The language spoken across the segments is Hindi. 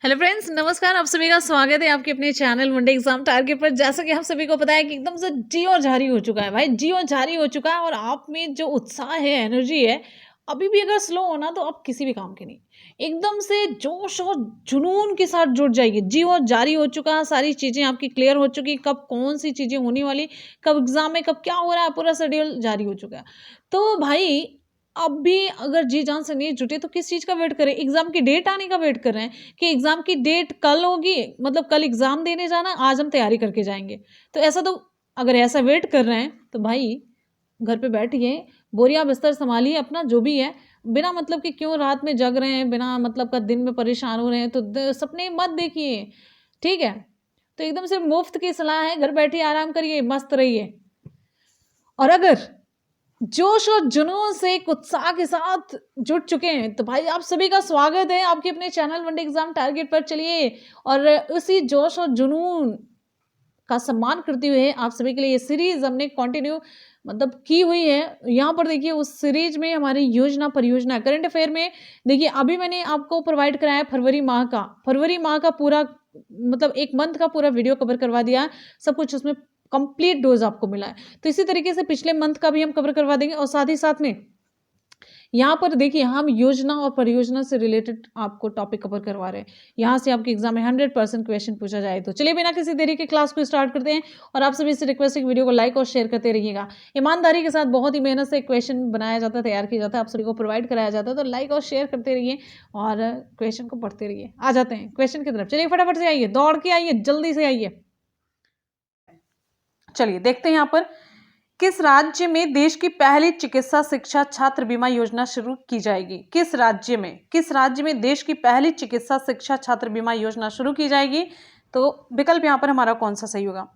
हेलो फ्रेंड्स, नमस्कार। आप सभी का स्वागत है आपके अपने चैनल वनडे एग्जाम टारगेट पर। जैसा कि हम सभी को पता है कि एकदम से जियो जारी हो चुका है भाई, जियो जारी हो चुका है। और आप में जो उत्साह है, एनर्जी है, अभी भी अगर स्लो होना तो आप किसी भी काम के नहीं। एकदम से जोश और जुनून के साथ जुट जाइए। जियो जारी हो चुका है, सारी चीज़ें आपकी क्लियर हो चुकी, कब कौन सी चीज़ें होने वाली, कब एग्जाम में कब क्या हो रहा है, पूरा शेड्यूल जारी हो चुका है। तो भाई अब भी अगर जी जान से नहीं जुटे तो किस चीज़ का वेट करें? एग्जाम की डेट आने का वेट कर रहे हैं कि एग्जाम की डेट कल होगी, मतलब कल एग्जाम देने जाना, आज हम तैयारी करके जाएंगे। तो ऐसा तो अगर ऐसा वेट कर रहे हैं तो भाई घर पे बैठिए, बोरिया बिस्तर संभालिए अपना जो भी है। बिना मतलब कि क्यों रात में जग रहे हैं, बिना मतलब का दिन में परेशान हो रहे हैं, तो सपने मत देखिए, ठीक है? तो एकदम से मुफ्त की सलाह है, घर बैठिए, आराम करिए, मस्त रहिए। और अगर जोश और जुनून से एक उत्साह के साथ जुट चुके हैं तो भाई आप सभी का स्वागत है आपके अपने चैनल वनडे एग्जाम टारगेट पर। चलिए, और उसी जोश और जुनून का सम्मान करते हुए आप सभी के लिए ये सीरीज हमने कंटिन्यू मतलब की हुई है। यहाँ पर देखिए, उस सीरीज में हमारी योजना परियोजना करंट अफेयर में देखिए, अभी मैंने आपको प्रोवाइड कराया फरवरी माह का पूरा, मतलब एक मंथ का पूरा वीडियो कवर करवा दिया है। सब कुछ उसमें कंप्लीट डोज आपको मिला है। तो इसी तरीके से पिछले मंथ का भी हम कवर करवा देंगे। और साथ ही साथ में यहाँ पर देखिए, हम योजना और परियोजना से रिलेटेड आपको टॉपिक कवर करवा रहे हैं। यहाँ से आपके एग्जाम में 100% क्वेश्चन पूछा जाए। तो चलिए, बिना किसी देरी के क्लास को स्टार्ट करते हैं। और आप सभी से रिक्वेस्ट है कि वीडियो को लाइक और शेयर करते रहिएगा। ईमानदारी के साथ बहुत ही मेहनत से क्वेश्चन बनाया जाता है, तैयार किया जाता है, आप सभी को प्रोवाइड कराया जाता है। तो लाइक और शेयर करते रहिए और क्वेश्चन को पढ़ते रहिए। आ जाते हैं क्वेश्चन की तरफ। चलिए, फटाफट से आइए, दौड़ के आइए, जल्दी से आइए। चलिए देखते हैं यहाँ पर, किस राज्य में देश की पहली चिकित्सा शिक्षा छात्र बीमा योजना शुरू की जाएगी? किस राज्य में देश की पहली चिकित्सा शिक्षा छात्र बीमा योजना शुरू की जाएगी? तो विकल्प यहाँ पर हमारा कौन सा सही होगा?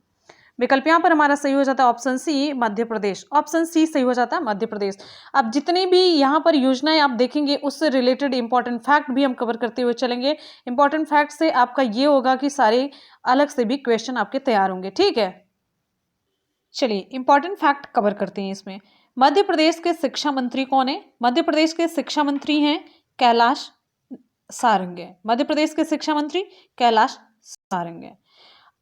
विकल्प यहाँ पर हमारा सही हो जाता है option C, Madhya Pradesh. Option C सही हो जाता है, मध्य प्रदेश। अब जितनी भी यहाँ पर योजनाएं आप देखेंगे, उससे रिलेटेड इंपॉर्टेंट फैक्ट भी हम कवर करते हुए चलेंगे। इंपॉर्टेंट फैक्ट से आपका ये होगा कि सारे अलग से भी क्वेश्चन आपके तैयार होंगे, ठीक है? चलिए, इंपॉर्टेंट फैक्ट कवर करते हैं इसमें। मध्य प्रदेश के शिक्षा मंत्री कौन है? मध्य प्रदेश के शिक्षा मंत्री हैं कैलाश सारंगे। मध्य प्रदेश के शिक्षा मंत्री कैलाश सारंगे।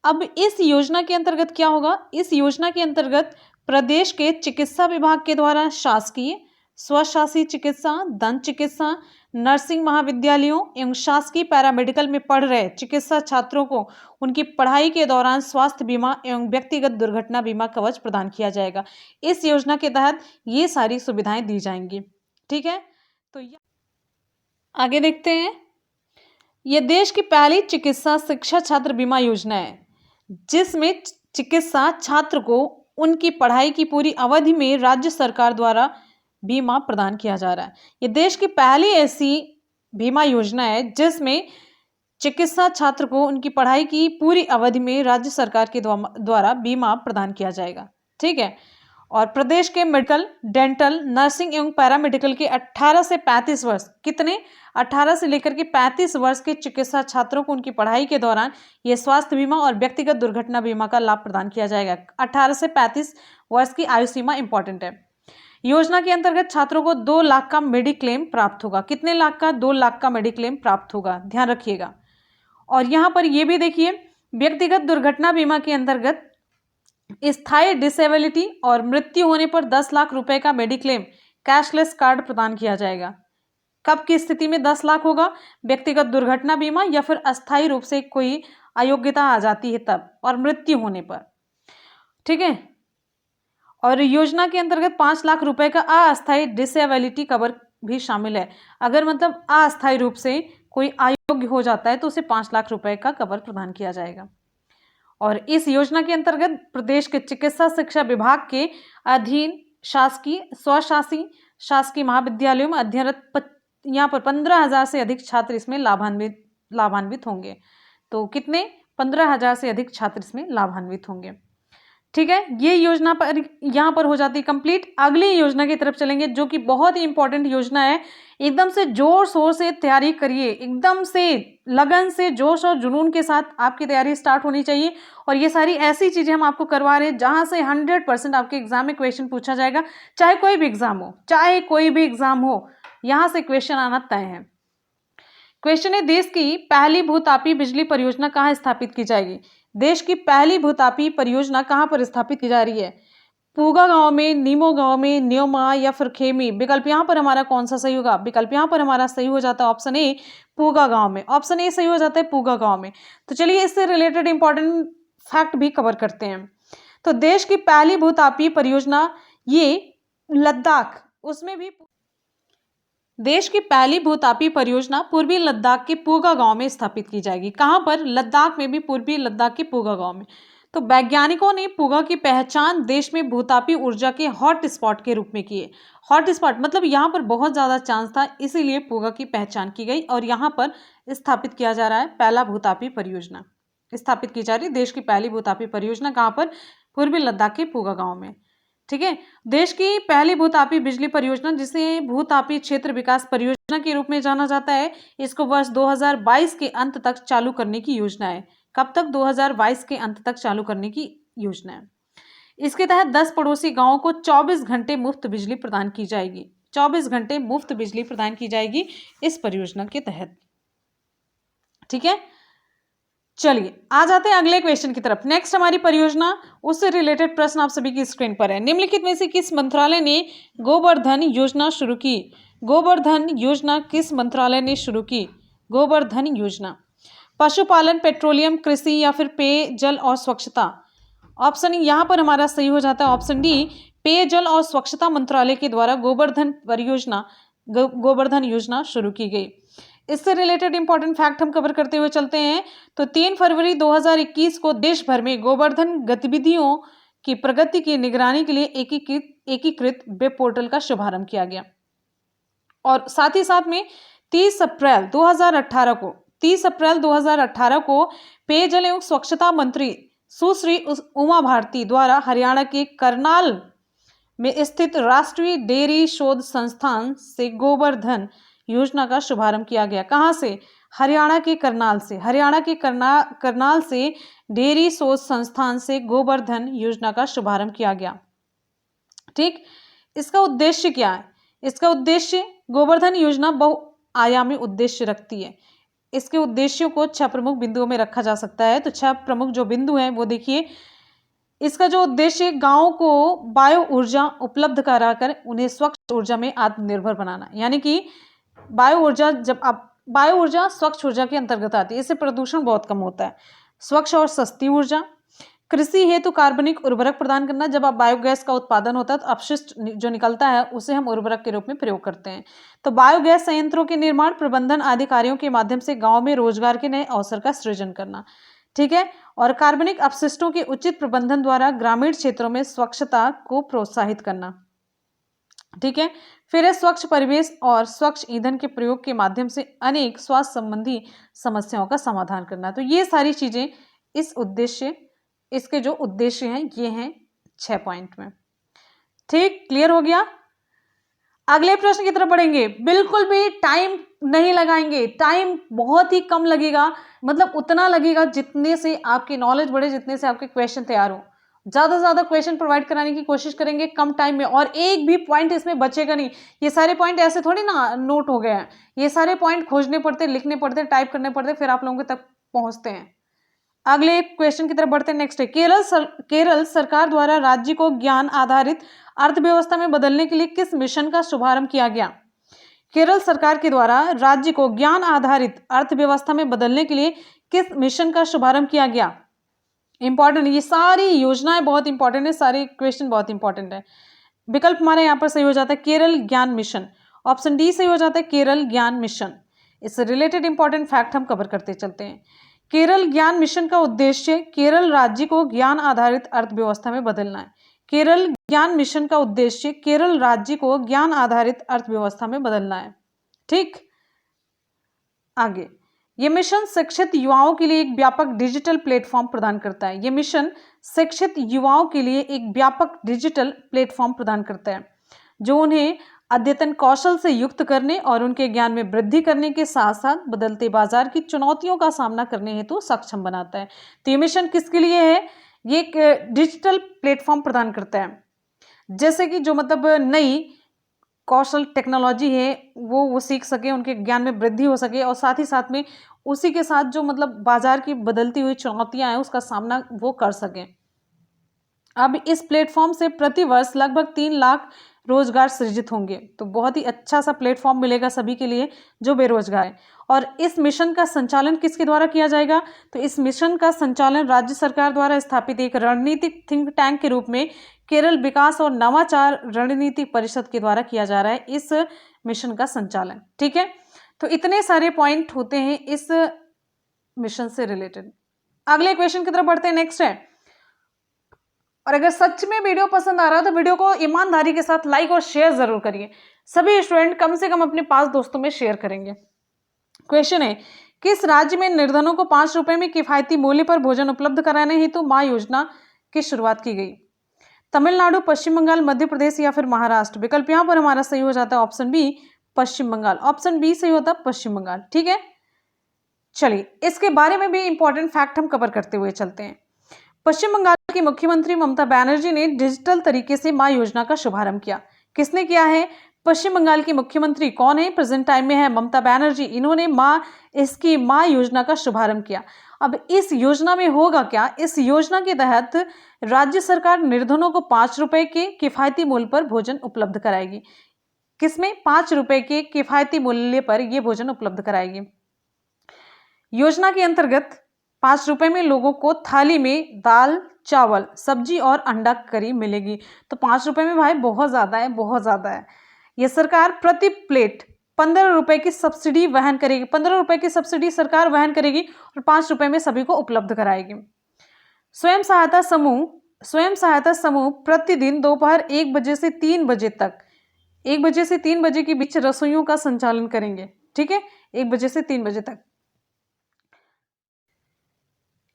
अब इस योजना के अंतर्गत क्या होगा? इस योजना के अंतर्गत प्रदेश के चिकित्सा विभाग के द्वारा शासकीय, स्वशासी चिकित्सा, दंत चिकित्सा, नर्सिंग महाविद्यालयों एवं शासकीय पैरामेडिकल में पढ़ रहे चिकित्सा छात्रों को उनकी पढ़ाई के दौरान स्वास्थ्य बीमा एवं व्यक्तिगत दुर्घटना बीमा कवच प्रदान किया जाएगा। इस योजना के तहत ये सारी सुविधाएं दी जाएंगी, ठीक है? तो आगे देखते हैं। यह देश की पहली चिकित्सा शिक्षा छात्र बीमा योजना है जिसमें चिकित्सा छात्र को उनकी पढ़ाई की पूरी अवधि में राज्य सरकार द्वारा बीमा प्रदान किया जा रहा है। ये देश की पहली ऐसी बीमा योजना है जिसमें चिकित्सा छात्र को उनकी पढ़ाई की पूरी अवधि में राज्य सरकार के द्वारा बीमा प्रदान किया जाएगा, ठीक है? और प्रदेश के मेडिकल, डेंटल, नर्सिंग एवं पैरामेडिकल के 18 से 35 वर्ष, कितने? 18 से लेकर के 35 वर्ष के चिकित्सा छात्रों को उनकी पढ़ाई के दौरान ये स्वास्थ्य बीमा और व्यक्तिगत दुर्घटना बीमा का लाभ प्रदान किया जाएगा। 18 से 35 वर्ष की आयु सीमा इंपॉर्टेंट है। योजना के अंतर्गत छात्रों को 2 लाख का मेडिक्लेम प्राप्त होगा। कितने लाख का? 2 लाख का मेडिक्लेम प्राप्त होगा, ध्यान रखिएगा। और यहाँ पर ये भी देखिए, व्यक्तिगत दुर्घटना बीमा के अंतर्गत स्थायी डिसेबिलिटी और मृत्यु होने पर 10 लाख रुपए का मेडिक्लेम कैशलेस कार्ड प्रदान किया जाएगा। कब की स्थिति में 10 लाख होगा? व्यक्तिगत दुर्घटना बीमा या फिर अस्थायी रूप से कोई अयोग्यता आ जाती है तब, और मृत्यु होने पर, ठीक है? और योजना के अंतर्गत 5 लाख रुपए का अस्थायी डिसेबिलिटी कवर भी शामिल है। अगर मतलब अस्थायी रूप से कोई अयोग्य हो जाता है तो उसे 5 लाख रुपए का कवर प्रदान किया जाएगा। और इस योजना के अंतर्गत प्रदेश के चिकित्सा शिक्षा विभाग के अधीन शासकीय, स्वशासी, शासकीय महाविद्यालयों में अध्ययनरत यहाँ पर 15,000 से अधिक छात्र इसमें लाभान्वित होंगे। तो कितने? 15,000 से अधिक छात्र इसमें लाभान्वित होंगे, ठीक है? ये योजना पर यहाँ पर हो जाती है कंप्लीट। अगली योजना की तरफ चलेंगे जो कि बहुत ही इंपॉर्टेंट योजना है। एकदम से जोर शोर से तैयारी करिए, एकदम से लगन से, जोश और जुनून के साथ आपकी तैयारी स्टार्ट होनी चाहिए। और ये सारी ऐसी चीजें हम आपको करवा रहे हैं जहां से 100% आपके एग्जाम में क्वेश्चन पूछा जाएगा, चाहे कोई भी एग्जाम हो, चाहे कोई भी एग्जाम हो, यहाँ से क्वेश्चन आना तय है। क्वेश्चन है, देश की पहली भूतापी बिजली परियोजना कहाँ स्थापित की जाएगी? देश की पहली भूतापी परियोजना कहाँ पर स्थापित की जा रही है? पूगा गांव में, नीमो गांव में, न्योमा या फिर खेमी? विकल्प यहाँ पर हमारा कौन सा सही होगा? विकल्प यहाँ पर हमारा सही हो जाता है ऑप्शन ए, पूगा गांव में। ऑप्शन ए सही हो जाता है, पूगा गांव में। तो चलिए इससे रिलेटेड इंपॉर्टेंट फैक्ट भी कवर करते हैं। तो देश की पहली भूतापी परियोजना ये लद्दाख, उसमें भी देश की पहली भूतापी परियोजना पूर्वी लद्दाख के पूगा गांव में स्थापित की जाएगी। कहां पर? लद्दाख में भी, पूर्वी लद्दाख के पूगा गांव में। तो वैज्ञानिकों ने पूगा की पहचान देश में भूतापी ऊर्जा के हॉट स्पॉट के रूप में की है। हॉट स्पॉट मतलब यहाँ पर बहुत ज्यादा चांस था, इसीलिए पूगा की पहचान की गई और यहाँ पर स्थापित किया जा रहा है पहला भूतापी परियोजना स्थापित की जा रही है। देश की पहली भूतापी परियोजना कहाँ पर? पूर्वी लद्दाख के पूगा गांव में। ठीक है। देश की पहली भूतापी बिजली परियोजना, जिसे भूतापी क्षेत्र विकास परियोजना के रूप में जाना जाता है, इसको वर्ष 2022 के अंत तक चालू करने की योजना है। कब तक? 2022 के अंत तक चालू करने की योजना है। इसके तहत 10 पड़ोसी गांवों को 24 घंटे मुफ्त बिजली प्रदान की जाएगी। 24 घंटे मुफ्त बिजली प्रदान की जाएगी इस परियोजना के तहत। ठीक है, चलिए आ जाते हैं अगले क्वेश्चन की तरफ। नेक्स्ट हमारी परियोजना, उससे रिलेटेड प्रश्न आप सभी की स्क्रीन पर है। निम्नलिखित में से किस मंत्रालय ने गोवर्धन योजना शुरू की? गोवर्धन योजना किस मंत्रालय ने शुरू की? गोवर्धन योजना। पशुपालन, पेट्रोलियम, कृषि या फिर पेयजल और स्वच्छता? ऑप्शन यहाँ पर हमारा सही हो जाता है ऑप्शन डी, पेयजल और स्वच्छता मंत्रालय के द्वारा गोवर्धन योजना शुरू की गई। इससे रिलेटेड इंपॉर्टेंट फैक्ट हम कवर करते हुए चलते हैं। तो 3 फरवरी 2021 को देश भर में गोवर्धन गतिविधियों की प्रगति की निगरानी के लिए एकीकृत वेब पोर्टल का शुभारंभ किया गया। और साथ ही साथ में 30 अप्रैल 2018 को पेयजल एवं स्वच्छता मंत्री सुश्री उमा भारती द्वारा हरियाणा के करनाल में स्थित राष्ट्रीय डेयरी शोध संस्थान से गोवर्धन योजना का शुभारंभ किया गया। कहां से? हरियाणा के करनाल से। हरियाणा के करनाल से डेयरी शोध संस्थान से गोवर्धन योजना का शुभारंभ किया गया। ठीक, इसका उद्देश्य क्या है? इसका उद्देश्य, गोवर्धन योजना बहुआयामी उद्देश्य रखती है। इसके उद्देश्यों को 6 प्रमुख बिंदुओं में रखा जा सकता है। तो 6 प्रमुख जो बिंदु हैं वो देखिए। इसका जो उद्देश्य, गांव को बायो ऊर्जा उपलब्ध कराकर उन्हें स्वच्छ ऊर्जा में आत्मनिर्भर बनाना। यानी कि बायो ऊर्जा, जब आप बायो ऊर्जा स्वच्छ ऊर्जा के अंतर्गत आती है, इससे प्रदूषण बहुत कम होता है। स्वच्छ और सस्ती ऊर्जा। कृषि हेतु कार्बनिक उर्वरक प्रदान करना। जब आप बायोगैस का उत्पादन होता है तो अपशिष्ट जो निकलता है उसे हम उर्वरक के रूप में प्रयोग करते हैं। तो बायोगैस संयंत्रों के निर्माण, प्रबंधन आदि कार्यों के माध्यम से गांव में रोजगार के नए अवसर का सृजन करना। ठीक है। और कार्बनिक अपशिष्टों के उचित प्रबंधन द्वारा ग्रामीण क्षेत्रों में स्वच्छता को प्रोत्साहित करना। ठीक है। फिर है स्वच्छ परिवेश और स्वच्छ ईंधन के प्रयोग के माध्यम से अनेक स्वास्थ्य संबंधी समस्याओं का समाधान करना। तो ये सारी चीजें इसके जो उद्देश्य हैं ये हैं 6 पॉइंट में। ठीक, क्लियर हो गया। अगले प्रश्न की तरफ बढ़ेंगे। बिल्कुल भी टाइम नहीं लगाएंगे, टाइम बहुत ही कम लगेगा, मतलब उतना लगेगा जितने से आपकी नॉलेज बढ़े, जितने से आपके क्वेश्चन तैयार हो। ज्यादा से ज्यादा क्वेश्चन प्रोवाइड कराने की कोशिश करेंगे कम टाइम में, और एक भी पॉइंट इसमें बचेगा नहीं। ये सारे पॉइंट ऐसे थोड़ी ना नोट हो गए हैं, ये सारे पॉइंट खोजने पड़ते, लिखने पड़ते, टाइप करने पड़ते, फिर आप लोगों तक पहुंचते हैं। अगले क्वेश्चन की तरफ बढ़ते हैं। नेक्स्ट है, केरल सरकार द्वारा राज्य को ज्ञान आधारित अर्थव्यवस्था में बदलने के लिए किस मिशन का शुभारंभ किया गया? केरल सरकार के द्वारा राज्य को ज्ञान आधारित अर्थव्यवस्था में बदलने के लिए किस मिशन का शुभारंभ किया गया? इंपॉर्टेंट, ये सारी योजनाएं बहुत इंपॉर्टेंट है, सारे क्वेश्चन बहुत इंपॉर्टेंट है। विकल्प हमारे यहाँ पर सही हो जाता है केरल ज्ञान मिशन। ऑप्शन डी सही हो जाता है केरल ज्ञान मिशन। इससे रिलेटेड इंपॉर्टेंट फैक्ट हम कवर करते चलते हैं। केरल ज्ञान मिशन का उद्देश्य केरल राज्य को ज्ञान आधारित अर्थव्यवस्था में बदलना है। केरल ज्ञान मिशन का उद्देश्य केरल राज्य को ज्ञान आधारित अर्थव्यवस्था में बदलना है। ठीक, आगे, ये मिशन शिक्षित युवाओं के लिए एक व्यापक डिजिटल प्लेटफॉर्म प्रदान करता है। ये मिशन शिक्षित युवाओं के लिए एक व्यापक डिजिटल प्लेटफॉर्म प्रदान करता है जो उन्हें अद्यतन कौशल से युक्त करने और उनके ज्ञान में वृद्धि करने के साथ साथ बदलते बाजार की चुनौतियों का सामना करने हेतु सक्षम बनाता है। तो ये मिशन किसके लिए है? ये एक डिजिटल प्लेटफॉर्म प्रदान करता है, जैसे कि जो मतलब नई कौशल टेक्नोलॉजी है वो सीख सके, उनके ज्ञान में वृद्धि हो सके, और साथ ही साथ में उसी के साथ जो मतलब बाजार की बदलती हुई चुनौतियां हैं उसका सामना वो कर सकें। अब इस प्लेटफॉर्म से प्रति वर्ष लगभग 3 लाख रोजगार सृजित होंगे। तो बहुत ही अच्छा सा प्लेटफॉर्म मिलेगा सभी के लिए जो बेरोजगार है। और इस मिशन का संचालन किसके द्वारा किया जाएगा? तो इस मिशन का संचालन राज्य सरकार द्वारा स्थापित एक रणनीतिक थिंक टैंक के रूप में केरल विकास और नवाचार रणनीति परिषद के द्वारा किया जा रहा है इस मिशन का संचालन। ठीक है, तो इतने सारे पॉइंट होते हैं इस मिशन से रिलेटेड। अगले क्वेश्चन की तरफ बढ़ते हैं। नेक्स्ट है, और अगर सच में वीडियो पसंद आ रहा है तो वीडियो को ईमानदारी के साथ लाइक और शेयर जरूर करिए। सभी स्टूडेंट कम से कम अपने 5 दोस्तों में शेयर करेंगे। क्वेश्चन है, किस राज्य में निर्धनों को 5 रुपए में किफायती मूल्य पर भोजन उपलब्ध कराने हेतु मां योजना की शुरुआत की गई? तमिलनाडु, पश्चिम बंगाल, मध्य प्रदेश या फिर महाराष्ट्र? विकल्प यहां पर हमारा सही हो जाता है ऑप्शन बी, पश्चिम बंगाल। ऑप्शन बी सही होता है, पश्चिम बंगाल। ठीक है, चलिए इसके बारे में भी इंपॉर्टेंट फैक्ट हम कवर करते हुए चलते हैं। पश्चिम बंगाल की मुख्यमंत्री ममता बनर्जी ने डिजिटल तरीके से मां योजना का शुभारंभ किया। किसने किया है? पश्चिम बंगाल की मुख्यमंत्री कौन है? प्रेजेंट टाइम में है ममता बनर्जी। इन्होंने इसकी मां योजना का शुभारंभ किया। अब इस योजना में होगा क्या? इस योजना के तहत राज्य सरकार निर्धनों को 5 रुपए के किफायती मूल्य पर भोजन उपलब्ध कराएगी। किसमें? 5 रुपए के किफायती मूल्य पर यह भोजन उपलब्ध कराएगी। योजना के अंतर्गत 5 रुपए में लोगों को थाली में दाल, चावल, सब्जी और अंडा करी मिलेगी। तो 5 रुपए में भाई बहुत ज्यादा है, बहुत ज्यादा है। यह सरकार प्रति प्लेट 15 रुपए की सब्सिडी वहन करेगी। 15 रुपए की सब्सिडी सरकार वहन करेगी और 5 रुपए में सभी को उपलब्ध कराएगी। स्वयं सहायता समूह प्रतिदिन दोपहर 1 बजे से 3 बजे तक, 1 बजे से 3 बजे के बीच रसोइयों का संचालन करेंगे। ठीक है, 1 बजे से 3 बजे तक।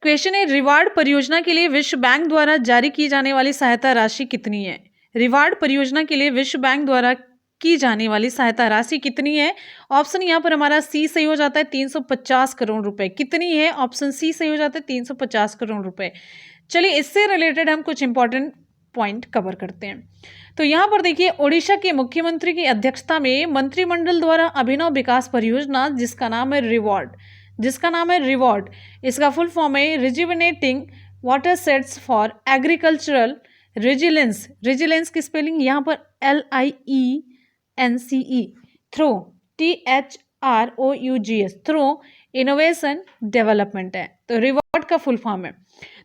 क्वेश्चन है, रिवार्ड परियोजना के लिए विश्व बैंक द्वारा जारी की जाने वाली सहायता राशि कितनी है? रिवार्ड परियोजना के लिए विश्व बैंक द्वारा की जाने वाली सहायता राशि कितनी है? ऑप्शन यहाँ पर हमारा सी सही हो जाता है, 350 करोड़ रुपए। कितनी है? ऑप्शन सी सही हो जाता है, 350 करोड़ रुपए। चलिए इससे रिलेटेड हम कुछ इंपॉर्टेंट पॉइंट कवर करते हैं। तो यहाँ पर देखिए, ओडिशा के मुख्यमंत्री की अध्यक्षता में मंत्रिमंडल द्वारा अभिनव विकास परियोजना जिसका नाम है रिवॉर्ड, इसका फुल फॉर्म है rejuvenating water sets for agricultural resilience की स्पेलिंग यहाँ पर LIENCE through THROUGS through innovation development है। तो रिवॉर्ड का फुल फॉर्म है।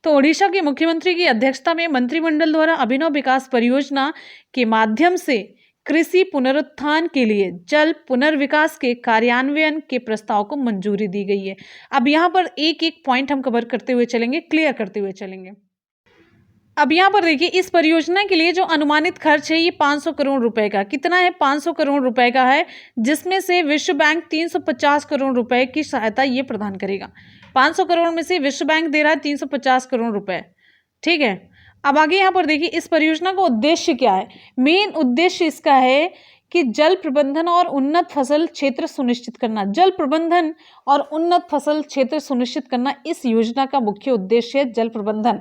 तो ओडिशा के मुख्यमंत्री की अध्यक्षता में मंत्रिमंडल द्वारा अभिनव विकास परियोजना के माध्यम से कृषि पुनरुत्थान के लिए जल पुनर्विकास के कार्यान्वयन के प्रस्ताव को मंजूरी दी गई है। अब यहाँ पर एक एक पॉइंट हम कवर करते हुए चलेंगे, क्लियर करते हुए चलेंगे। अब यहाँ पर देखिए, इस परियोजना के लिए जो अनुमानित खर्च है ये 500 करोड़ रुपए का, कितना है? 500 करोड़ रुपए का है, जिसमें से विश्व बैंक 350 करोड़ रुपए की सहायता ये प्रदान करेगा। 500 करोड़ में से विश्व बैंक दे रहा है 350 करोड़ रुपए। ठीक है, अब आगे यहाँ पर देखिए, इस परियोजना का उद्देश्य क्या है? मेन उद्देश्य इसका है कि जल प्रबंधन और उन्नत फसल क्षेत्र सुनिश्चित करना। जल प्रबंधन और उन्नत फसल क्षेत्र सुनिश्चित करना इस योजना का मुख्य उद्देश्य है, जल प्रबंधन।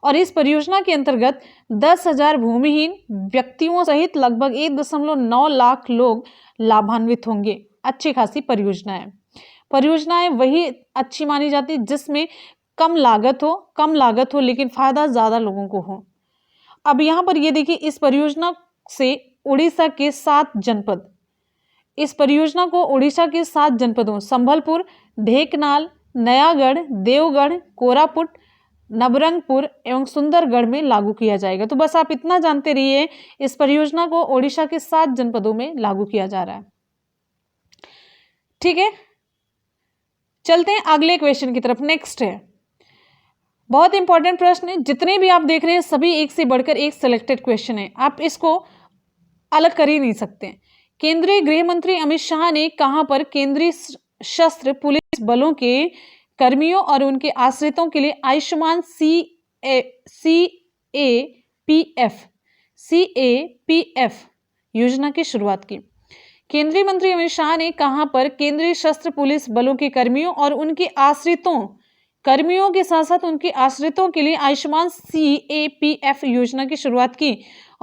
और इस परियोजना के अंतर्गत 10,000 भूमिहीन व्यक्तियों सहित लगभग 1.9 लाख लोग लाभान्वित होंगे। अच्छी खासी परियोजनाएं वही अच्छी मानी जाती जिसमें कम लागत हो लेकिन फायदा ज्यादा लोगों को हो। अब यहाँ पर ये देखिए, इस परियोजना से उड़ीसा के 7 जनपद, इस परियोजना को उड़ीसा के 7 जनपदों संबलपुर, ढेंकनाल, नयागढ़, देवगढ़, कोरापुट, नबरंगपुर एवं सुंदरगढ़ में लागू किया जाएगा। तो बस आप इतना जानते रहिए, इस परियोजना को ओडिशा के 7 जनपदों में लागू किया जा रहा है। ठीक है, चलते हैं अगले क्वेश्चन की तरफ। नेक्स्ट है, बहुत इंपॉर्टेंट प्रश्न है। जितने भी आप देख रहे हैं सभी एक से बढ़कर एक सिलेक्टेड क्वेश्चन है, आप इसको अलग कर ही नहीं सकते। केंद्रीय गृह मंत्री अमित शाह ने कहां पर केंद्रीय सशस्त्र पुलिस बलों के कर्मियों और उनके आश्रितों के लिए आयुष्मान CAPF योजना की शुरुआत की? केंद्रीय मंत्री अमित शाह ने कहां पर केंद्रीय सशस्त्र पुलिस बलों के कर्मियों और उनके आश्रितों के साथ साथ उनके आश्रितों के लिए आयुष्मान CAPF योजना की शुरुआत की?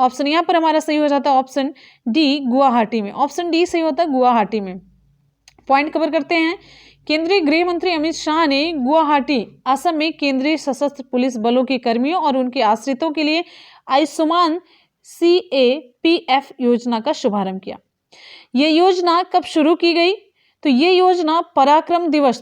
ऑप्शन यहाँ पर हमारा सही हो जाता है ऑप्शन डी, गुवाहाटी में। ऑप्शन डी सही होता है गुवाहाटी में। पॉइंट कवर करते हैं। केंद्रीय गृह मंत्री अमित शाह ने गुवाहाटी, असम में केंद्रीय सशस्त्र पुलिस बलों के कर्मियों और उनके आश्रितों के लिए आयुष्मान CAPF योजना का शुभारंभ किया। ये योजना कब शुरू की गई? तो ये योजना पराक्रम दिवस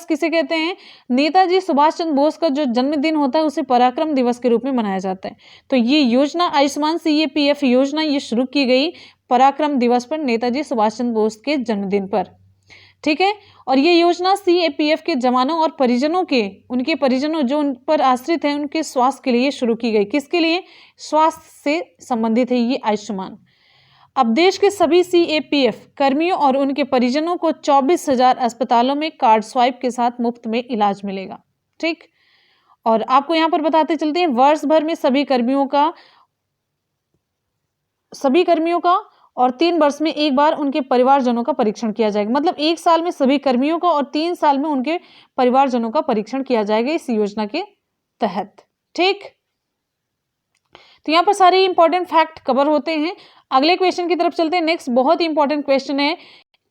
किसे कहते हैं? नेताजी सुभाष चंद्र बोस का जो जन्मदिन होता है उसे पराक्रम दिवस के रूप में मनाया जाता है। तो ये योजना आयुष्मान CAPF योजना ये शुरू की गई पराक्रम दिवस पर, नेताजी सुभाष चंद्र बोस के जन्मदिन पर। ठीक है, और ये योजना CAPF के जवानों और परिजनों के, उनके परिजनों जो उन पर आश्रित हैं, उनके स्वास्थ्य के लिए शुरू की गई। किसके लिए? स्वास्थ्य से संबंधित है ये आयुष्मान। अब देश के सभी CAPF कर्मियों और उनके परिजनों को 24,000 अस्पतालों में कार्ड स्वाइप के साथ मुफ्त में इलाज मिलेगा। ठीक, और आपको यहाँ पर बताते चलते हैं वर्ष भर में सभी कर्मियों का और 3 वर्ष में एक बार उनके परिवारजनों का परीक्षण किया जाएगा। मतलब 1 साल में सभी कर्मियों का और 3 साल में उनके परिवारजनों का परीक्षण किया जाएगा इस योजना के तहत। ठीक, तो यहाँ पर सारे इंपॉर्टेंट फैक्ट कवर होते हैं। अगले क्वेश्चन की तरफ चलते हैं। नेक्स्ट बहुत ही इंपॉर्टेंट क्वेश्चन है,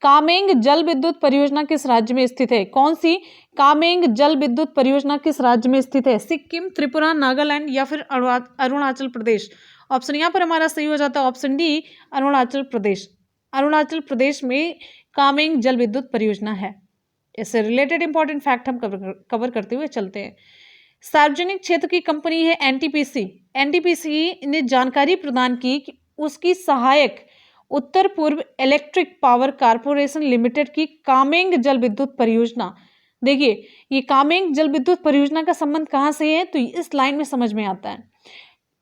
कामेंग जल विद्युत परियोजना किस राज्य में स्थित है? कौन सी कामेंग जल विद्युत परियोजना किस राज्य में स्थित है? सिक्किम, त्रिपुरा, नागालैंड या फिर अरुणाचल प्रदेश? ऑप्शन यहाँ पर हमारा सही हो जाता है ऑप्शन डी, अरुणाचल प्रदेश। अरुणाचल प्रदेश में कामेंग जल विद्युत परियोजना है। इससे रिलेटेड इंपॉर्टेंट फैक्ट हम कवर करते हुए चलते हैं। सार्वजनिक क्षेत्र की कंपनी है NTPC। NTPC ने जानकारी प्रदान की कि उसकी सहायक उत्तर पूर्व इलेक्ट्रिक पावर कारपोरेशन लिमिटेड की कामेंग जल विद्युत परियोजना, देखिए ये कामेंग जल विद्युत परियोजना का संबंध कहाँ से है? तो इस लाइन में समझ में आता है।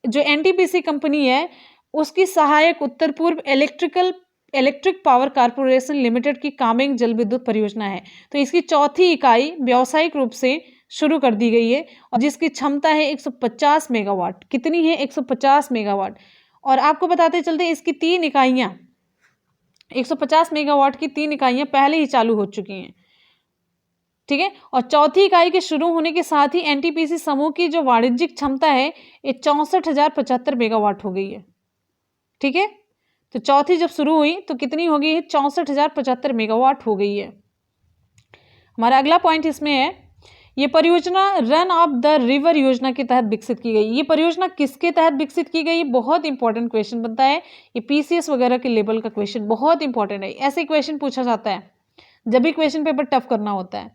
जो NTPC कंपनी है उसकी सहायक उत्तर पूर्व इलेक्ट्रिक पावर कारपोरेशन लिमिटेड की कामेंग जल विद्युत परियोजना है। तो इसकी चौथी इकाई व्यावसायिक रूप से शुरू कर दी गई है और जिसकी क्षमता है 150 मेगावाट। कितनी है? 150 मेगावाट। और आपको बताते चलते इसकी 3 इकाइयां, 150 मेगावाट की 3 इकाइयां पहले ही चालू हो चुकी हैं। ठीक है, और चौथी इकाई के शुरू होने के साथ ही NTPC समूह की जो वाणिज्यिक क्षमता है ये 64,075 मेगावाट हो गई है। ठीक है, तो चौथी जब शुरू हुई तो कितनी हो गई है? 64,075 मेगावाट हो गई है। हमारा अगला पॉइंट इसमें है, ये परियोजना रन ऑफ द रिवर योजना के तहत विकसित की गई। ये परियोजना किसके तहत विकसित की गई? बहुत इंपॉर्टेंट क्वेश्चन बनता है ये, PCS वगैरह के लेवल का क्वेश्चन बहुत इंपॉर्टेंट है। ऐसे क्वेश्चन पूछा जाता है जब भी क्वेश्चन पेपर टफ करना होता है।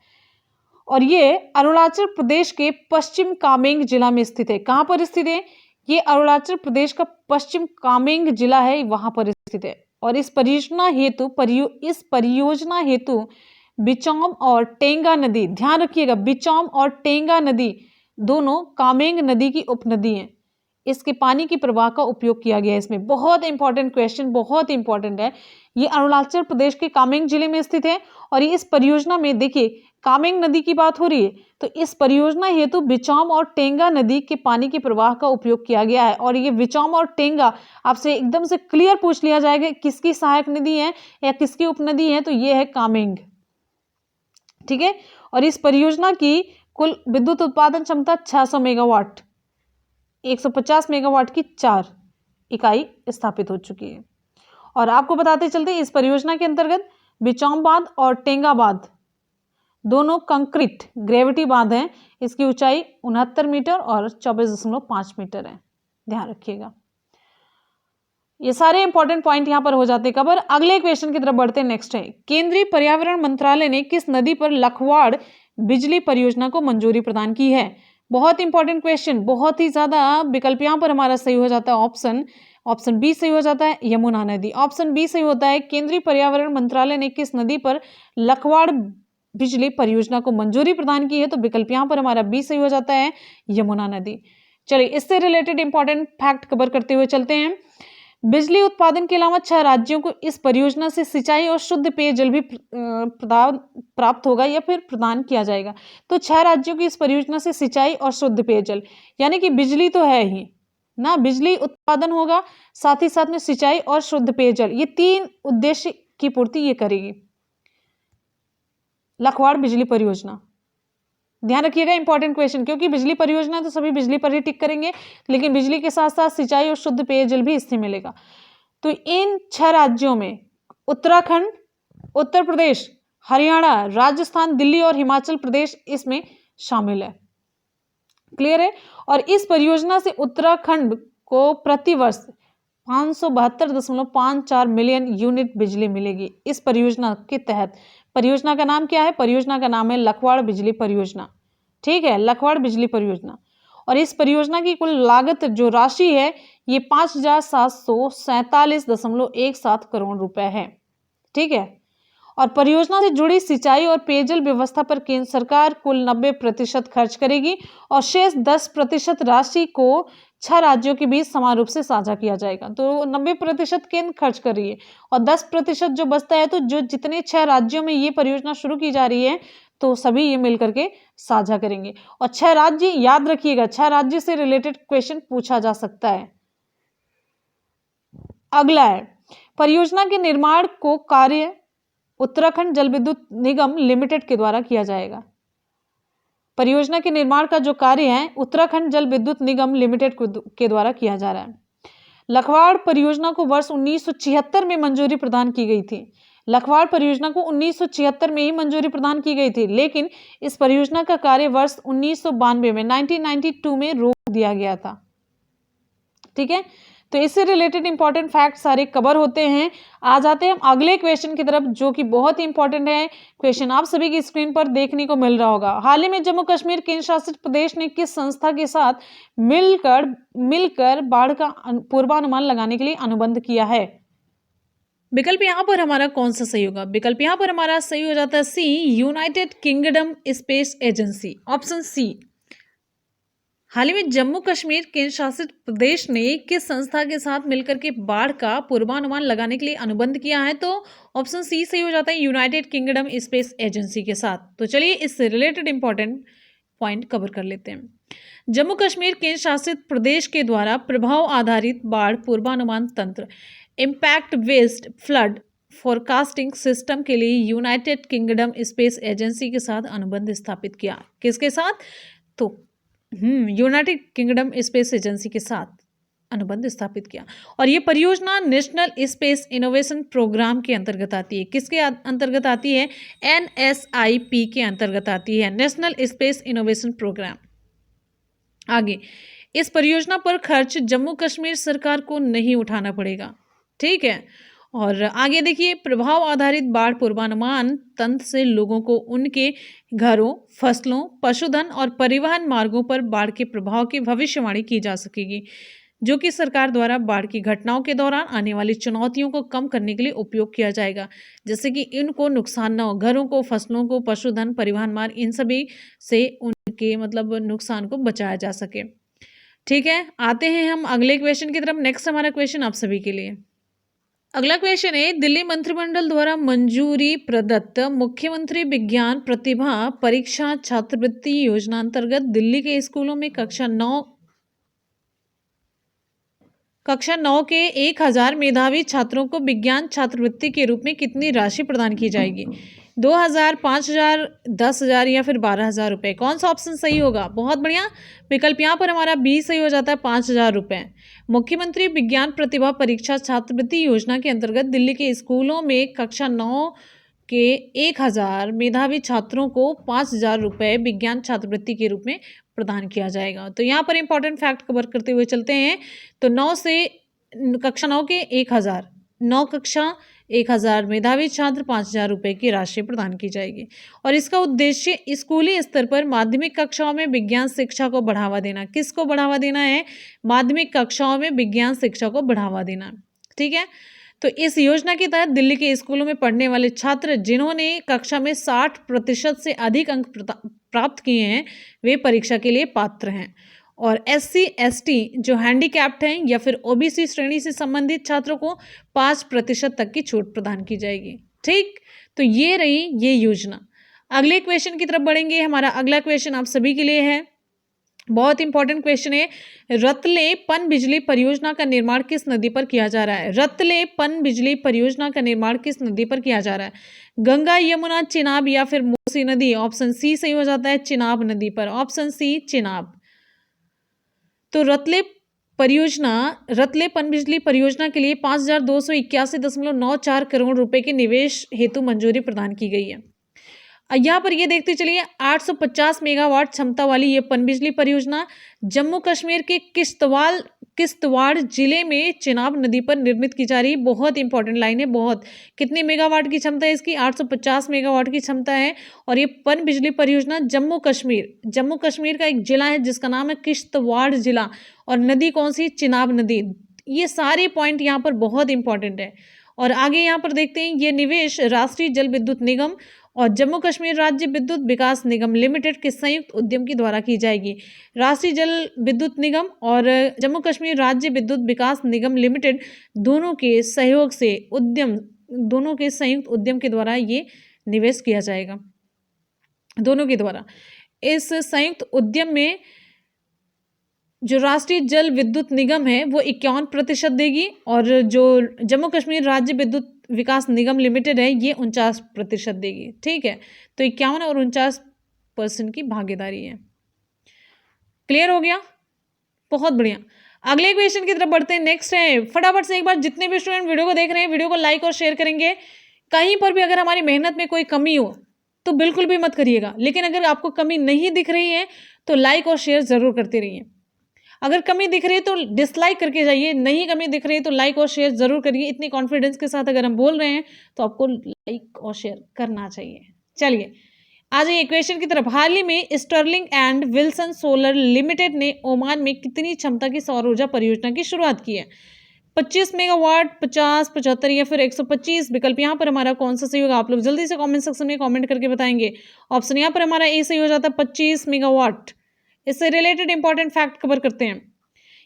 और ये अरुणाचल प्रदेश के पश्चिम कामेंग जिला में स्थित है। कहाँ पर स्थित है? ये अरुणाचल प्रदेश का पश्चिम कामेंग जिला है, वहां पर स्थित है। और इस परियोजना हेतु बिचौम और टेंगा नदी, ध्यान रखिएगा बिचौम और टेंगा नदी दोनों कामेंग नदी की उपनदी हैं। इसके पानी की प्रवाह का उपयोग किया गया है इसमें। बहुत इंपॉर्टेंट क्वेश्चन, बहुत इंपॉर्टेंट है। ये अरुणाचल प्रदेश के कामेंग जिले में स्थित है और ये इस परियोजना में देखिए कामेंग नदी की बात हो रही है तो इस परियोजना हेतु बिचौम और टेंगा नदी के पानी के प्रवाह का उपयोग किया गया है। और ये बिचौम और टेंगा आपसे एकदम से क्लियर पूछ लिया जाएगा किसकी सहायक नदी है या किसकी उपनदी है, तो ये है कामेंग। ठीक है, और इस परियोजना की कुल विद्युत उत्पादन क्षमता 600 मेगावाट, 150 मेगावाट की 4 इकाई स्थापित हो चुकी है। और आपको बताते चलते इस परियोजना के अंतर्गत बिचौम बांध और टेंगा बांध दोनों कंक्रीट ग्रेविटी बांध हैं। इसकी ऊंचाई 69 मीटर और 24.5 मीटर है, ध्यान रखिएगा। ये सारे इंपॉर्टेंट पॉइंट यहां पर हो जाते कवर। अगले क्वेश्चन की तरफ बढ़ते हैं। नेक्स्ट है, केंद्रीय पर्यावरण मंत्रालय ने किस नदी पर लखवाड़ बिजली परियोजना को मंजूरी प्रदान की है? बहुत इंपॉर्टेंट क्वेश्चन, बहुत ही ज्यादा। विकल्प यहाँ पर हमारा सही हो जाता है ऑप्शन बी सही हो जाता है, यमुना नदी। ऑप्शन बी सही होता है, केंद्रीय पर्यावरण मंत्रालय ने किस नदी पर लखवाड़ बिजली परियोजना को मंजूरी प्रदान की है? तो विकल्प यहाँ पर हमारा बी सही हो जाता है, यमुना नदी। चलिए इससे रिलेटेड इंपॉर्टेंट फैक्ट कवर करते हुए चलते हैं। बिजली उत्पादन के अलावा 6 राज्यों को इस परियोजना से सिंचाई और शुद्ध पेयजल भी प्राप्त होगा या फिर प्रदान किया जाएगा। तो 6 राज्यों की इस परियोजना से सिंचाई और शुद्ध पेयजल, यानी कि बिजली तो है ही ना, बिजली उत्पादन होगा, साथ ही साथ में सिंचाई और शुद्ध पेयजल, ये 3 उद्देश्य की पूर्ति ये करेगी लखवाड़ बिजली परियोजना। ध्यान रखिएगा, इंपॉर्टेंट क्वेश्चन, क्योंकि बिजली परियोजना तो सभी बिजली पर ही टिक करेंगे, लेकिन बिजली के साथ साथ सिंचाई और शुद्ध पेयजल भी इससे मिलेगा। तो इन 6 राज्यों में उत्तराखंड, उत्तर प्रदेश, हरियाणा, राजस्थान, दिल्ली और हिमाचल प्रदेश इसमें शामिल है। क्लियर है। और इस परियोजना से उत्तराखंड को प्रतिवर्ष 572.54 मिलियन यूनिट बिजली मिलेगी इस परियोजना के तहत। परियोजना का नाम क्या है? परियोजना का नाम है लखवाड़ बिजली परियोजना। ठीक है, लखवाड़ बिजली परियोजना। और इस परियोजना की कुल लागत जो राशि है ये 5,747.17 करोड़ रुपए है। ठीक है। और परियोजना से जुड़ी सिंचाई और पेयजल व्यवस्था पर केंद्र सरकार कुल 90% खर्च करेगी और शेष 10% राशि को 6 राज्यों के बीच समान रूप से साझा किया जाएगा। तो 90% केंद्र खर्च कर रही है और 10% जो बचता है, तो जो जितने 6 राज्यों में ये परियोजना शुरू की जा रही है तो सभी ये मिलकर के साझा करेंगे। और 6 राज्य याद रखिएगा, 6 राज्य से रिलेटेड क्वेश्चन पूछा जा सकता है। अगला है परियोजना के निर्माण को कार्य उत्तराखंड जल विद्युत निगम लिमिटेड के द्वारा किया जाएगा। परियोजना के निर्माण का जो कार्य है उत्तराखंड जल विद्युत निगम लिमिटेड के द्वारा किया जा रहा है। लखवाड़ परियोजना को वर्ष 1976 में मंजूरी प्रदान की गई थी। लखवाड़ परियोजना को 1976 में ही मंजूरी प्रदान की गई थी, लेकिन इस परियोजना का कार्य वर्ष 1992 में 1992 में रोक दिया गया था। ठीक है, तो इससे रिलेटेड इंपॉर्टेंट फैक्ट सारे कवर होते हैं। आ जाते हैं हम अगले क्वेश्चन की तरफ, जो कि बहुत ही इंपॉर्टेंट है। क्वेश्चन आप सभी की स्क्रीन पर देखने को मिल रहा होगा। हाल ही में जम्मू कश्मीर केंद्र शासित प्रदेश ने किस संस्था के साथ मिलकर बाढ़ का पूर्वानुमान लगाने के लिए अनुबंध किया है? विकल्प यहाँ पर हमारा कौन सा सही होगा? विकल्प यहाँ पर हमारा सही हो जाता है C, United Kingdom space agency. Option C. हाल ही में जम्मू कश्मीर केंद्र शासित प्रदेश ने किस संस्था के साथ मिलकर के बाढ़ का पूर्वानुमान लगाने के लिए अनुबंध किया है? तो ऑप्शन सी सही हो जाता है, यूनाइटेड किंगडम स्पेस एजेंसी के साथ। तो चलिए इससे रिलेटेड इंपॉर्टेंट पॉइंट कवर कर लेते हैं। जम्मू कश्मीर केंद्र शासित प्रदेश के द्वारा प्रभाव आधारित बाढ़ पूर्वानुमान तंत्र impact based flood forecasting system के लिए यूनाइटेड किंगडम स्पेस एजेंसी के साथ अनुबंध स्थापित किया। किसके साथ? तो यूनाइटेड किंगडम स्पेस एजेंसी के साथ अनुबंध स्थापित किया। और ये परियोजना नेशनल स्पेस इनोवेशन प्रोग्राम के अंतर्गत आती है। किसके अंतर्गत आती है? NSIP के अंतर्गत आती है, नेशनल स्पेस इनोवेशन प्रोग्राम। आगे, इस परियोजना पर खर्च जम्मू कश्मीर सरकार को नहीं उठाना पड़ेगा। ठीक है। और आगे देखिए, प्रभाव आधारित बाढ़ पूर्वानुमान तंत्र से लोगों को उनके घरों, फसलों, पशुधन और परिवहन मार्गों पर बाढ़ के प्रभाव की भविष्यवाणी की जा सकेगी, जो कि सरकार द्वारा बाढ़ की घटनाओं के दौरान आने वाली चुनौतियों को कम करने के लिए उपयोग किया जाएगा, जैसे कि इनको नुकसान न हो, घरों को, फसलों को, पशुधन, परिवहन मार्ग, इन सभी से उनके नुकसान को बचाया जा सके। ठीक है, आते हैं हम अगले क्वेश्चन की तरफ। नेक्स्ट हमारा क्वेश्चन आप सभी के लिए अगला क्वेश्चन है, दिल्ली मंत्रिमंडल द्वारा मंजूरी प्रदत्त मुख्यमंत्री विज्ञान प्रतिभा परीक्षा छात्रवृत्ति योजना अंतर्गत दिल्ली के स्कूलों में कक्षा 9 के 1000 मेधावी छात्रों को विज्ञान छात्रवृत्ति के रूप में कितनी राशि प्रदान की जाएगी? 2000, 5000, 10,000 या फिर 12,000 रुपये। कौन सा ऑप्शन सही होगा? बहुत बढ़िया, विकल्प यहाँ पर हमारा बी सही हो जाता है, 5,000 रुपये। मुख्यमंत्री विज्ञान प्रतिभा परीक्षा छात्रवृत्ति योजना के अंतर्गत दिल्ली के स्कूलों में कक्षा 9 के 1000 मेधावी छात्रों को 5,000 रुपये विज्ञान छात्रवृत्ति के रूप में प्रदान किया जाएगा। तो यहाँ पर इंपॉर्टेंट फैक्ट कवर करते हुए चलते हैं। तो कक्षा 9 के 1000, 9 कक्षा 1000 मेधावी छात्र 5,000 रुपये की राशि प्रदान की जाएगी। और इसका उद्देश्य स्कूली स्तर पर माध्यमिक कक्षाओं में विज्ञान शिक्षा को बढ़ावा देना। किसको बढ़ावा देना है? माध्यमिक कक्षाओं में विज्ञान शिक्षा को बढ़ावा देना। ठीक है, तो इस योजना के तहत दिल्ली के स्कूलों में पढ़ने वाले छात्र जिन्होंने कक्षा में 60% से अधिक अंक प्राप्त किए हैं वे परीक्षा के लिए पात्र हैं। और SC, ST जो हैंडीकैप्ड हैं या फिर OBC श्रेणी से संबंधित छात्रों को 5% तक की छूट प्रदान की जाएगी। ठीक, तो ये रही ये योजना। अगले क्वेश्चन की तरफ बढ़ेंगे। हमारा अगला क्वेश्चन आप सभी के लिए है, बहुत इंपॉर्टेंट क्वेश्चन है। रतले पन बिजली परियोजना का निर्माण किस नदी पर किया जा रहा है? रतले पन बिजली परियोजना का निर्माण किस नदी पर किया जा रहा है? गंगा, यमुना, चिनाब या फिर मूसी नदी? ऑप्शन सी सही हो जाता है, चिनाब नदी पर। Option C Chenab. तो रतले पनबिजली परियोजना के लिए 5,281.94 करोड़ रुपए के निवेश हेतु मंजूरी प्रदान की गई है। यहाँ पर ये देखते चलिए 850 मेगावाट क्षमता वाली ये पनबिजली परियोजना जम्मू कश्मीर के किश्तवाड़ जिले में चिनाब नदी पर निर्मित की जा रही है। बहुत इंपॉर्टेंट लाइन है, बहुत। कितनी मेगावाट की क्षमता है इसकी? 850 मेगावाट की क्षमता है। और ये पनबिजली परियोजना जम्मू कश्मीर का एक जिला है जिसका नाम है किश्तवाड़ जिला, और नदी कौन सी? चिनाब नदी। ये सारे पॉइंट यहाँ पर बहुत इंपॉर्टेंट है। और आगे यहाँ पर देखते हैं, ये निवेश राष्ट्रीय जल विद्युत निगम और जम्मू कश्मीर राज्य विद्युत विकास निगम लिमिटेड के संयुक्त उद्यम के द्वारा की जाएगी। राष्ट्रीय जल विद्युत निगम और जम्मू कश्मीर राज्य विद्युत विकास निगम लिमिटेड दोनों के सहयोग से दोनों के संयुक्त उद्यम के द्वारा ये निवेश किया जाएगा। दोनों के द्वारा इस संयुक्त उद्यम में जो राष्ट्रीय जल विद्युत निगम है वो 51% देगी, और जो जम्मू कश्मीर राज्य विद्युत विकास निगम लिमिटेड है ये 49% देगी। ठीक है, तो 51 और 49% की भागीदारी है। क्लियर हो गया? बहुत बढ़िया। अगले क्वेश्चन की तरफ बढ़ते हैं। नेक्स्ट है, फटाफट से एक बार जितने भी स्टूडेंट वीडियो को देख रहे हैं वीडियो को लाइक और शेयर करेंगे। कहीं पर भी अगर हमारी मेहनत में कोई कमी हो तो बिल्कुल भी मत करिएगा, लेकिन अगर आपको कमी नहीं दिख रही है तो लाइक और शेयर जरूर करते रहिए। अगर कमी दिख रही है तो डिसलाइक करके जाइए, नहीं कमी दिख रही है तो लाइक और शेयर जरूर करिए। इतनी कॉन्फिडेंस के साथ अगर हम बोल रहे हैं तो आपको लाइक और शेयर करना चाहिए। चलिए आ जाइए क्वेश्चन की तरफ। हाल ही में Sterling and Wilson solar limited ने ओमान में कितनी क्षमता की सौर ऊर्जा परियोजना की शुरुआत की है? 25 मेगावाट, 50, 75 या फिर 125? विकल्प यहाँ पर हमारा कौन सा सही होगा? आप लोग जल्दी से कमेंट सेक्शन में कमेंट करके बताएंगे। ऑप्शन यहाँ पर हमारा ए सही हो जाता है, 25 मेगावाट। इससे रिलेटेड इंपॉर्टेंट फैक्ट कवर करते हैं।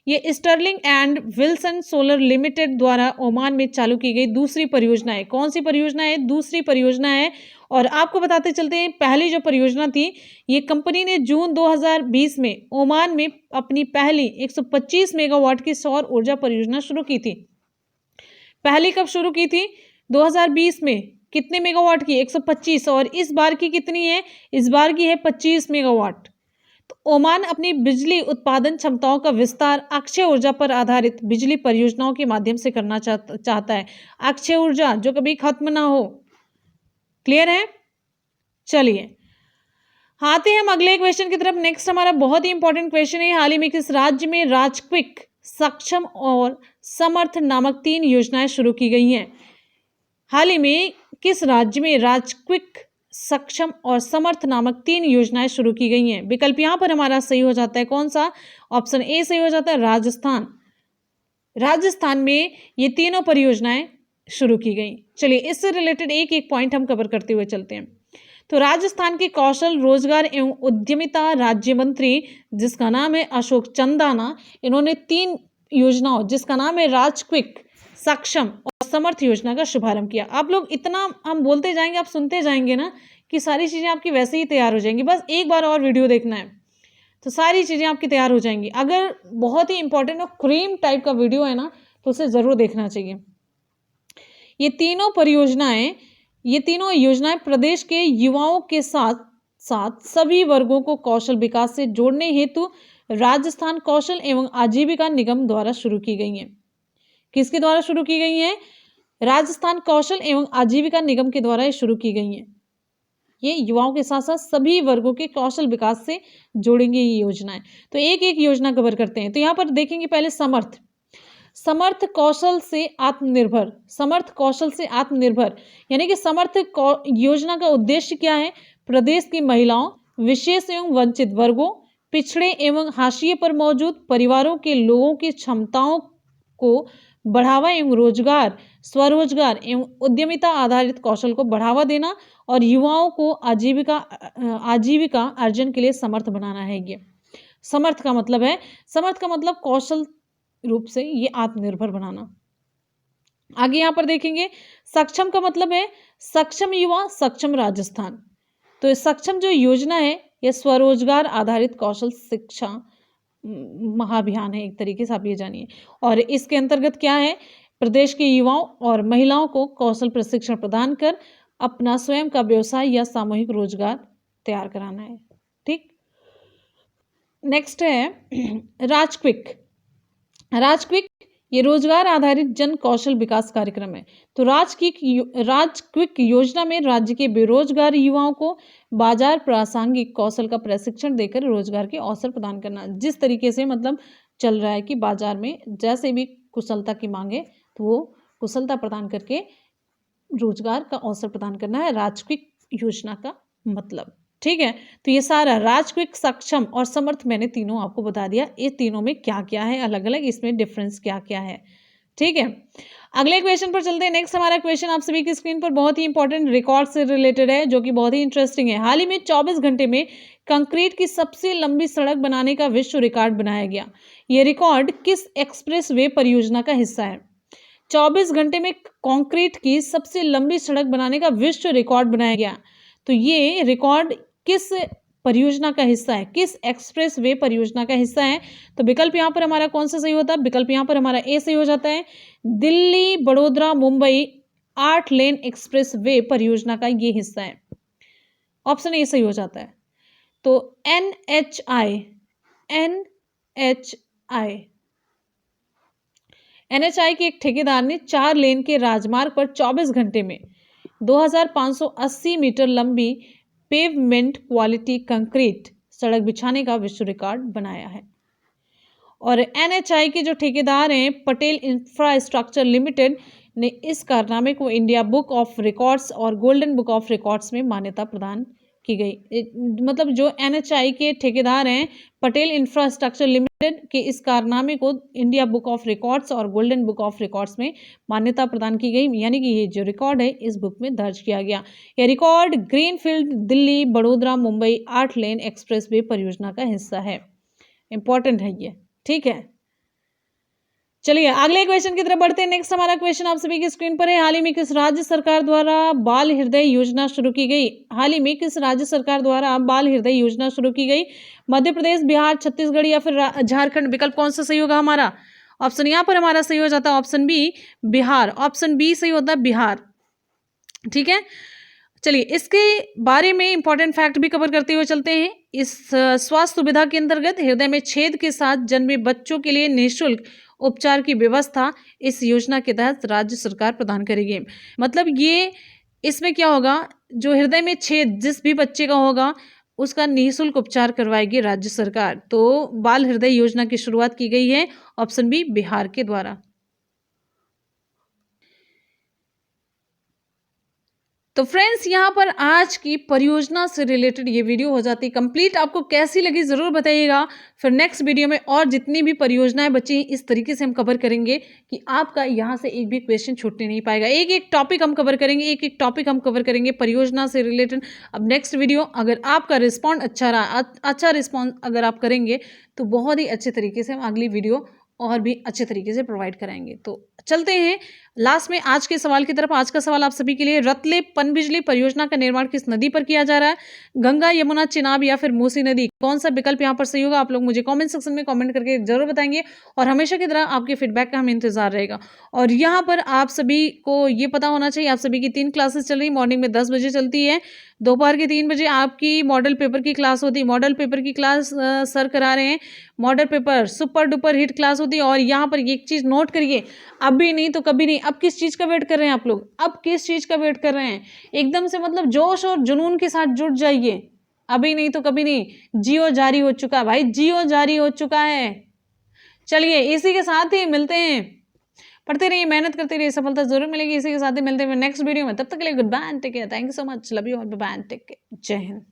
ये Sterling and Wilson solar limited द्वारा ओमान में चालू की गई दूसरी परियोजना है। कौन सी परियोजना है? दूसरी परियोजना है। और आपको बताते चलते हैं, पहली जो परियोजना थी ये कंपनी ने जून 2020 में ओमान में अपनी पहली 125 मेगावाट की सौर ऊर्जा परियोजना शुरू की थी। पहली कब शुरू की थी? 2020 में। कितने मेगावाट की? 125। और इस बार की कितनी है? इस बार की है 25 मेगावाट। तो ओमान अपनी बिजली उत्पादन क्षमताओं का विस्तार अक्षय ऊर्जा पर आधारित बिजली परियोजनाओं के माध्यम से करना चाहता है। अक्षय ऊर्जा जो कभी खत्म ना हो। क्लियर है? चलिए आते हैं हम अगले क्वेश्चन की तरफ। नेक्स्ट हमारा बहुत ही इंपॉर्टेंट क्वेश्चन है, हाल ही में किस राज्य में राजक्विक, सक्षम और समर्थ नामक 3 योजनाएं शुरू की गई हैं? हाल ही में किस राज्य में राजक्विक, सक्षम और समर्थ नामक 3 योजनाएं शुरू की गई हैं? विकल्प यहां पर हमारा सही हो जाता है कौन सा? ऑप्शन ए सही हो जाता है, राजस्थान। राजस्थान में ये तीनों परियोजनाएं शुरू की गई। चलिए इससे रिलेटेड एक एक पॉइंट हम कवर करते हुए चलते हैं। तो राजस्थान के कौशल, रोजगार एवं उद्यमिता राज्य मंत्री जिसका नाम है अशोक चंदाना, इन्होंने 3 योजनाओं जिसका नाम है राजक्विक, सक्षम और समर्थ योजना का शुभारंभ किया। आप लोग इतना हम बोलते जाएंगे, आप सुनते जाएंगे ना कि सारी चीजें आपकी वैसे ही तैयार हो जाएंगी। बस एक बार और वीडियो देखना है तो सारी चीजें आपकी तैयार हो जाएंगी। अगर बहुत ही इंपॉर्टेंट और क्रीम टाइप का वीडियो है ना तो उसे जरूर देखना चाहिए। ये तीनों योजनाएं प्रदेश के युवाओं के साथ साथ सभी वर्गों को कौशल विकास से जोड़ने हेतु राजस्थान कौशल एवं आजीविका निगम द्वारा शुरू की गई हैं। किसके द्वारा शुरू की गई हैं? राजस्थान कौशल एवं आजीविका निगम के द्वारा ये शुरू की गई हैं। ये युवाओं के साथ साथ सभी वर्गों के कौशल विकास से जोड़ेंगे ये योजनाएं। तो एक एक योजना कवर करते हैं। तो यहाँ पर देखेंगे पहले समर्थ कौशल से आत्मनिर्भर। समर्थ कौशल से आत्मनिर्भर यानी कि समर्थ योजना का उद्देश्य क्या है? प्रदेश की महिलाओं, विशेष एवं वंचित वर्गों, पिछड़े एवं हाशिए पर मौजूद परिवारों के लोगों की क्षमताओं को बढ़ावा एवं रोजगार, स्वरोजगार एवं उद्यमिता आधारित कौशल को बढ़ावा देना और युवाओं को आजीविका अर्जन के लिए समर्थ बनाना है। ये समर्थ का मतलब कौशल रूप से ये आत्मनिर्भर बनाना। आगे यहाँ पर देखेंगे सक्षम का मतलब है सक्षम युवा, सक्षम राजस्थान। तो सक्षम जो योजना है यह स्वरोजगार आधारित कौशल शिक्षा महाअभियान है, एक तरीके से आप ये जानिए। और इसके अंतर्गत क्या है? प्रदेश के युवाओं और महिलाओं को कौशल प्रशिक्षण प्रदान कर अपना स्वयं का व्यवसाय या सामूहिक रोजगार तैयार कराना है। ठीक, नेक्स्ट है राजक्विक। राजक्विक ये रोजगार आधारित जन कौशल विकास कार्यक्रम है। तो राजक्विक योजना में राज्य के बेरोजगार युवाओं को बाजार प्रासंगिक कौशल का प्रशिक्षण देकर रोजगार के अवसर प्रदान करना। जिस तरीके से मतलब चल रहा है कि बाजार में जैसे भी कुशलता की मांगे तो वो कुशलता प्रदान करके रोजगार का अवसर प्रदान करना है राजक्विक योजना का मतलब। ठीक है, तो ये सारा राजक्विक, सक्षम और समर्थ मैंने तीनों आपको बता दिया। ये तीनों में क्या क्या है अलग अलग, इसमें डिफरेंस क्या क्या है। ठीक है, अगले क्वेश्चन पर चलते हैं। नेक्स्ट हमारा क्वेश्चन आप सभी की स्क्रीन पर बहुत ही इंपॉर्टेंट रिकॉर्ड से रिलेटेड है, जो कि बहुत ही इंटरेस्टिंग है। हाल ही में 24 घंटे में कंक्रीट की सबसे लंबी सड़क बनाने का विश्व रिकॉर्ड बनाया गया। ये रिकॉर्ड किस एक्सप्रेस वे परियोजना का हिस्सा है? 24 घंटे में कंक्रीट की सबसे लंबी सड़क बनाने का विश्व रिकॉर्ड बनाया गया। तो ये रिकॉर्ड किस परियोजना का हिस्सा है, किस एक्सप्रेस वे परियोजना का हिस्सा है? तो विकल्प यहाँ पर हमारा कौन सा सही होता है? विकल्प यहाँ पर हमारा ए सही हो जाता है। दिल्ली बड़ोदरा मुंबई 8 लेन एक्सप्रेस वे परियोजना का ये हिस्सा है। ऑप्शन ए सही हो जाता है। तो एनएचआई के एक ठेकेदार ने 4 लेन के राजमार्ग पर 24 घंटे में 2580 मीटर लंबी पेवमेंट क्वालिटी कंक्रीट सड़क बिछाने का विश्व रिकॉर्ड बनाया है। और एनएचआई के जो ठेकेदार हैं पटेल इंफ्रास्ट्रक्चर लिमिटेड ने इस कारनामे को इंडिया बुक ऑफ रिकॉर्ड्स और गोल्डन बुक ऑफ रिकॉर्ड्स में मान्यता प्रदान की गई। मतलब जो एनएचआई के ठेकेदार हैं पटेल इंफ्रास्ट्रक्चर लिमिटेड के इस कारनामे को इंडिया बुक ऑफ रिकॉर्ड्स और गोल्डन बुक ऑफ रिकॉर्ड्स में मान्यता प्रदान की गई, यानी कि ये जो रिकॉर्ड है इस बुक में दर्ज किया गया। यह रिकॉर्ड ग्रीनफील्ड दिल्ली बड़ोदरा मुंबई 8 लेन एक्सप्रेस वे परियोजना का हिस्सा है। इंपॉर्टेंट है ये। ठीक है, चलिए अगले क्वेश्चन की तरफ बढ़ते हैं। नेक्स्ट हमारा क्वेश्चन आप सभी की स्क्रीन पर है। हाल ही में किस राज्य सरकार द्वारा बाल हृदय योजना शुरू की गई? हाल ही में किस राज्य सरकार द्वारा बाल हृदय योजना शुरू की गई? मध्य प्रदेश, बिहार, छत्तीसगढ़ या फिर झारखंड? विकल्प कौन सा सही होगा हमारा? ऑप्शन यहाँ पर हमारा सही हो जाता है option B, Bihar. Option B सही होता है, बिहार। ठीक है, चलिए इसके बारे में इंपॉर्टेंट फैक्ट भी कवर करते हुए चलते हैं। इस स्वास्थ्य सुविधा के अंतर्गत हृदय में छेद के साथ जन्मे बच्चों के लिए निःशुल्क उपचार की व्यवस्था इस योजना के तहत राज्य सरकार प्रदान करेगी। मतलब ये इसमें क्या होगा, जो हृदय में छेद जिस भी बच्चे का होगा उसका निःशुल्क उपचार करवाएगी राज्य सरकार। तो बाल हृदय योजना की शुरुआत की गई है ऑप्शन बी, बिहार के द्वारा। तो फ्रेंड्स यहाँ पर आज की परियोजना से रिलेटेड ये वीडियो हो जाती है कंप्लीट। आपको कैसी लगी ज़रूर बताइएगा। फिर नेक्स्ट वीडियो में और जितनी भी परियोजनाएं बची हैं इस तरीके से हम कवर करेंगे कि आपका यहाँ से एक भी क्वेश्चन छूटने नहीं पाएगा। एक एक टॉपिक हम कवर करेंगे, एक एक टॉपिक हम कवर करेंगे परियोजना से रिलेटेड। अब नेक्स्ट वीडियो अगर आपका रिस्पॉन्ड अच्छा रहा, अच्छा रिस्पॉन्स अगर आप करेंगे तो बहुत ही अच्छे तरीके से हम अगली वीडियो और भी अच्छे तरीके से प्रोवाइड कराएंगे। तो चलते हैं लास्ट में आज के सवाल की तरफ। आज का सवाल आप सभी के लिए, रतले पनबिजली परियोजना का निर्माण किस नदी पर किया जा रहा है? गंगा, यमुना, चिनाब या फिर मूसी नदी? कौन सा विकल्प यहाँ पर सही होगा? आप लोग मुझे कमेंट सेक्शन में कमेंट करके जरूर बताएंगे और हमेशा की तरह आपके फीडबैक का हमें इंतजार रहेगा। और यहाँ पर आप सभी को ये पता होना चाहिए आप सभी की 3 क्लासेस चल रही। मॉर्निंग में 10 बजे चलती है, दोपहर के 3 बजे आपकी मॉडल पेपर की क्लास होती है। मॉडल पेपर की क्लास सर करा रहे हैं। Model paper super duper hit class होती है। और यहाँ पर एक चीज़ नोट करिए, अभी नहीं तो कभी नहीं। अब किस चीज़ का वेट कर रहे हैं आप लोग? अब किस चीज़ का वेट कर रहे हैं? एकदम से मतलब जोश और जुनून के साथ जुट जाइए। अभी नहीं तो कभी नहीं। जियो जारी हो चुका है भाई, जियो जारी हो चुका है। चलिए इसी के साथ ही मिलते हैं। पढ़ते रहिए, मेहनत करते रहिए, सफलता जरूर मिलेगी। इसी के साथ ही मिलते हैं नेक्स्ट वीडियो में। तब तक के लिए goodbye and take care. Thank you so much, love you all, bye bye and take care. जय हिंद।